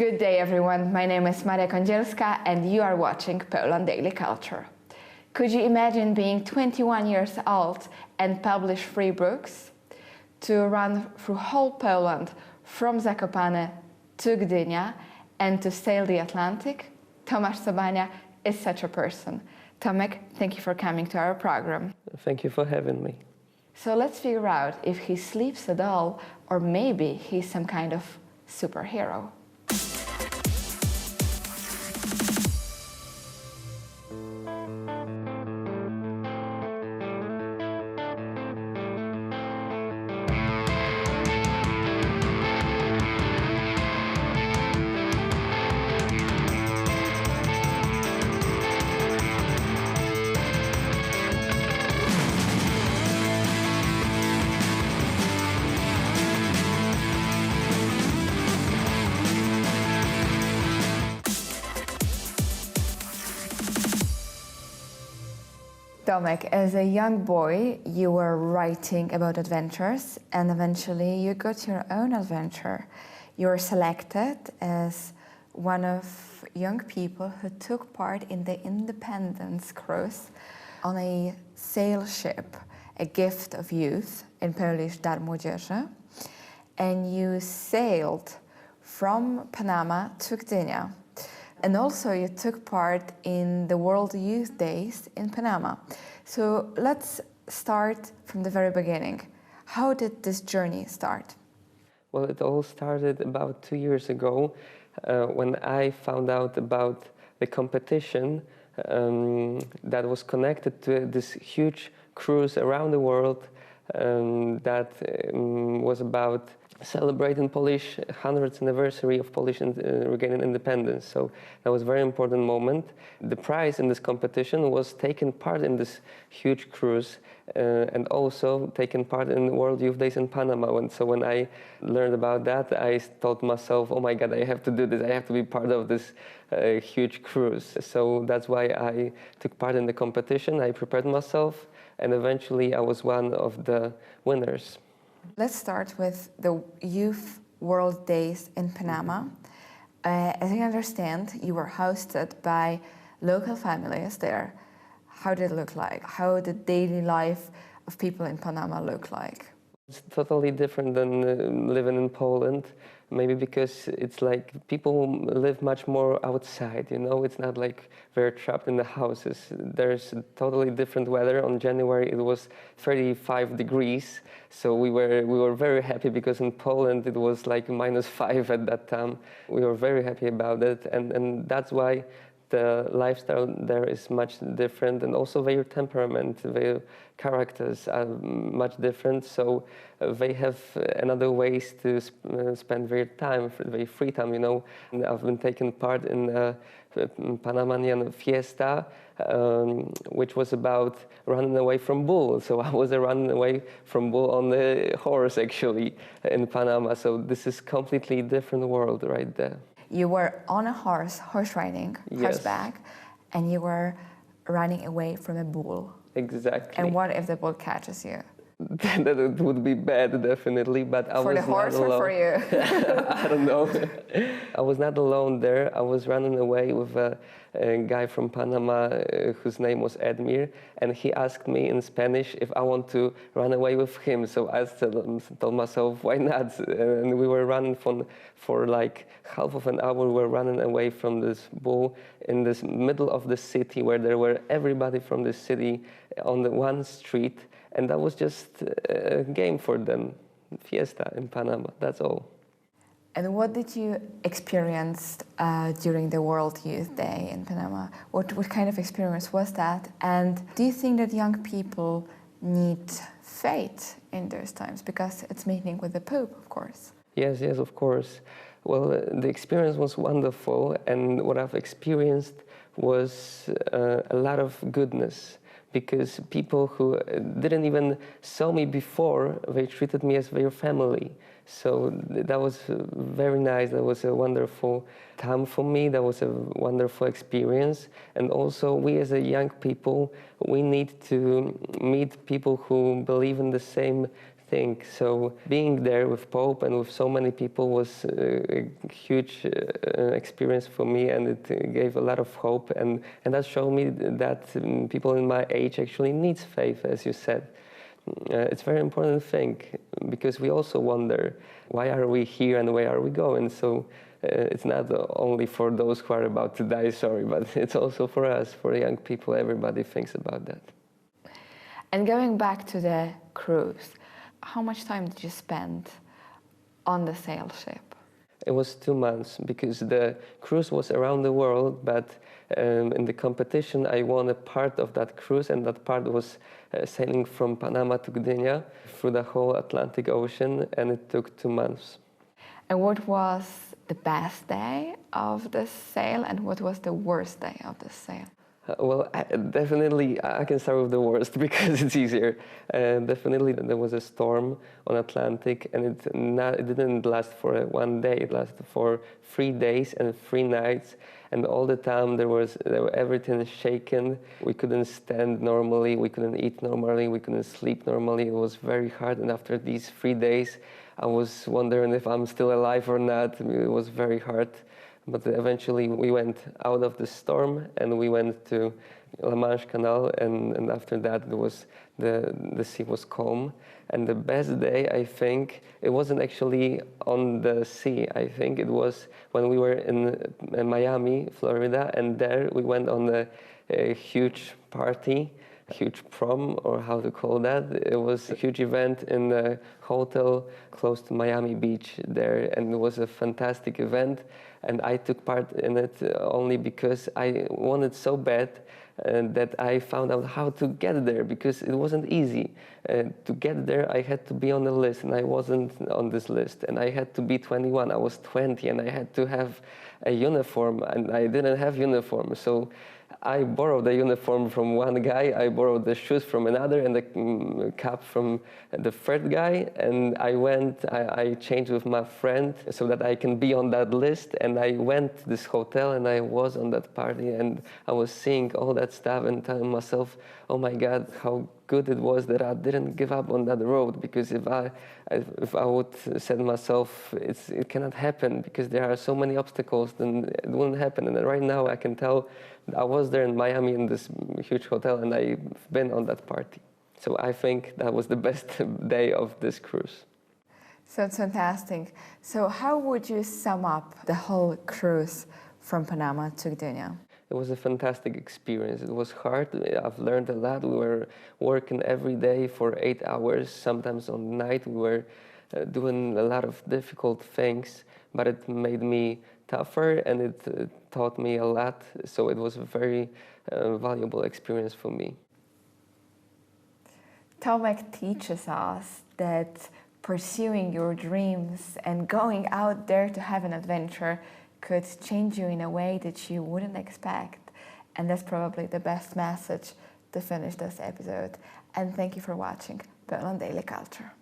Good day, everyone. My name is Maria Kądzielska, and you are watching Poland Daily Culture. Could you imagine being 21 years old and publish 3 books? To run through whole Poland, from Zakopane to Gdynia, and to sail the Atlantic? Tomasz Sobania is such a person. Tomek, thank you for coming to our program. Thank you for having me. So let's figure out if he sleeps at all, or maybe he's some kind of superhero. Tomek, as a young boy, you were writing about adventures, and eventually you got your own adventure. You were selected as one of young people who took part in the Independence Cruise on a sail ship, a gift of youth, in Polish Dar Młodzieży, and you sailed from Panama to Gdynia. And also you took part in the World Youth Days in Panama. So let's start from the very beginning. How did this journey start? Well, it all started about 2 years ago when I found out about the competition that was connected to this huge cruise around the world that was about celebrating Polish 100th anniversary of Polish regaining independence. So that was a very important moment. The prize in this competition was taking part in this huge cruise and also taking part in World Youth Days in Panama. So when I learned about that, I thought to myself, oh my God, I have to do this. I have to be part of this huge cruise. So that's why I took part in the competition. I prepared myself, and eventually I was one of the winners. Let's start with the Youth World Days in Panama. As I understand, you were hosted by local families there. How did it look like? How did daily life of people in Panama look like? It's totally different than living in Poland, maybe because it's like people live much more outside, you know? It's not like they're trapped in the houses. There's totally different weather. On January it was 35 degrees, so we were very happy because in Poland it was like -5 at that time. We were very happy about it, and that's why the lifestyle there is much different, and also their temperament, their characters are much different, so they have another ways to spend their time, their free time, you know. And I've been taking part in a Panamanian fiesta, which was about running away from bull. So I was running away from bull on the horse, actually, in Panama. So this is completely different world right there. You were on a horse riding, Yes. horseback, and you were running away from a bull. Exactly. And what if the bull catches you? That it would be bad, definitely, but I For was the horse not alone. or for you? I don't know. I was not alone there. I was running away with a guy from Panama whose name was Edmir, and he asked me in Spanish if I want to run away with him. So I told myself, why not? And we were running for like half of an hour. We were running away from this bull in this middle of the city where there were everybody from the city on the one street. And that was just a game for them, fiesta in Panama, that's all. And what did you experience during the World Youth Day in Panama? What kind of experience was that? And do you think that young people need faith in those times? Because it's meeting with the Pope, of course. Yes, of course. Well, the experience was wonderful, and what I've experienced was a lot of goodness. Because people who didn't even saw me before, they treated me as their family. So that was very nice. That was a wonderful time for me. That was a wonderful experience. And also, we as a young people, we need to meet people who believe in the same think. So being there with Pope and with so many people was a huge experience for me, and it gave a lot of hope, and that showed me that people in my age actually needs faith, as you said. It's a very important thing, because we also wonder, why are we here and where are we going? So it's not only for those who are about to die, sorry, but it's also for us, for young people. Everybody thinks about that. And going back to the cruise, how much time did you spend on the sail ship? It was 2 months, because the cruise was around the world, but in the competition I won a part of that cruise, and that part was sailing from Panama to Gdynia through the whole Atlantic Ocean, and it took 2 months. And what was the best day of the sail, and what was the worst day of the sail? Well, definitely I can start with the worst because it's easier. Definitely there was a storm on Atlantic, and it didn't last for 1 day. It lasted for 3 days and 3 nights, and all the time everything shaken. We couldn't stand normally, we couldn't eat normally, we couldn't sleep normally. It was very hard, and after these 3 days I was wondering if I'm still alive or not. It was very hard. But eventually we went out of the storm, and we went to La Manche Canal, and after that the sea was calm. And the best day, I think, it wasn't actually on the sea. I think it was when we were in Miami, Florida, and there we went on a huge party, huge prom, or how to call that. It was a huge event in a hotel close to Miami Beach there, and it was a fantastic event. And I took part in it only because I wanted so bad that I found out how to get there, because it wasn't easy. To get there, I had to be on the list, and I wasn't on this list. And I had to be 21. I was 20, and I had to have a uniform, and I didn't have uniform. So I borrowed the uniform from one guy, I borrowed the shoes from another, and the cap from the third guy, and I changed with my friend so that I can be on that list, and I went to this hotel, and I was on that party, and I was seeing all that stuff and telling myself, oh my God, how good it was that I didn't give up on that road, because if I would say to myself, it cannot happen, because there are so many obstacles, then it wouldn't happen. And right now I can tell I was there in Miami in this huge hotel, and I've been on that party. So I think that was the best day of this cruise. So it's fantastic. So how would you sum up the whole cruise from Panama to Gdynia? It was a fantastic experience. It was hard. I've learned a lot. We were working every day for 8 hours. Sometimes on night we were doing a lot of difficult things, but it made me tougher, and it taught me a lot. So it was a very valuable experience for me. Tomek teaches us that pursuing your dreams and going out there to have an adventure could change you in a way that you wouldn't expect. And that's probably the best message to finish this episode. And thank you for watching Poland Daily Culture.